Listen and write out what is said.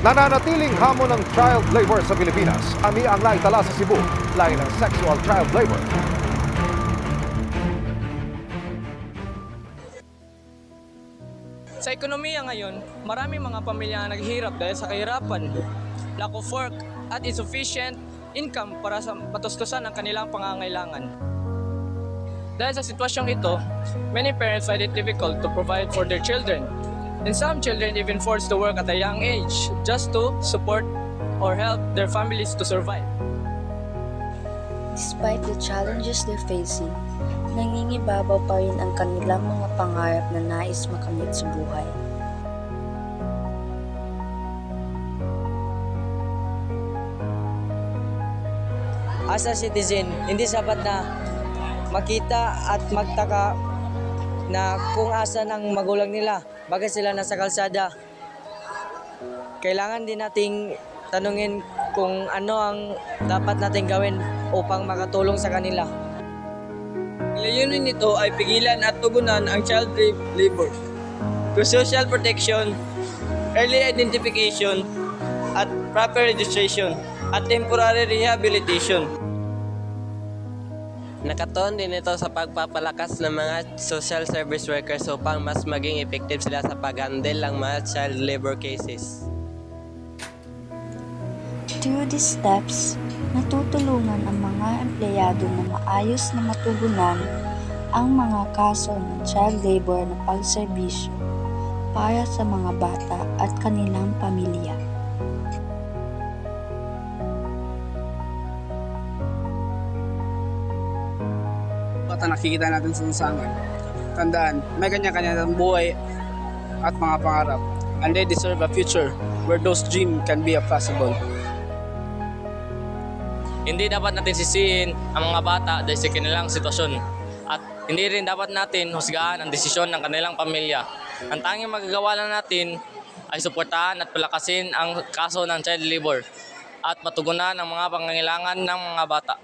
Nananatiling hamon ng child labor sa Pilipinas. Kami ang naitala sa Cebu, layo ng sexual child labor. Sa ekonomiya ngayon, maraming mga pamilya ang naghihirap dahil sa kahirapan, lack of work, at insufficient income para sa matustusan ang kanilang pangangailangan. Dahil sa sitwasyong ito, many parents find it difficult to provide for their children. And some children even forced to work at a young age just to support or help their families to survive. Despite the challenges they're facing, nangingibabaw pa rin ang kanilang mga pangarap na nais makamit sa buhay. As a citizen, hindi sapat na makita at magtaka na kung asan ang magulang nila, bakit sila nasa kalsada. Kailangan din nating tanungin kung ano ang dapat nating gawin upang makatulong sa kanila. Layunin nito ay pigilan at tugunan ang child labor through social protection, early identification, at proper registration, at temporary rehabilitation. Nakatuon din ito sa pagpapalakas ng mga social service workers upang mas maging effective sila sa pag-handle ng mga child labor cases. Through these steps, natutulungan ang mga empleyado na maayos na matugunan ang mga kaso ng child labor na pagserbisyo para sa mga bata at kanilang pamilya. At nakikita natin sa lansangan. Tandaan, may kanya-kanya ng buhay at mga pangarap, and they deserve a future where those dreams can be possible. Hindi dapat natin sisihin ang mga bata dahil sa kanilang sitwasyon, at hindi rin dapat natin husgahan ang desisyon ng kanilang pamilya. Ang tanging magagawa lang natin ay suportahan at palakasin ang kaso ng child labor at matugunan ang mga pangangailangan ng mga bata.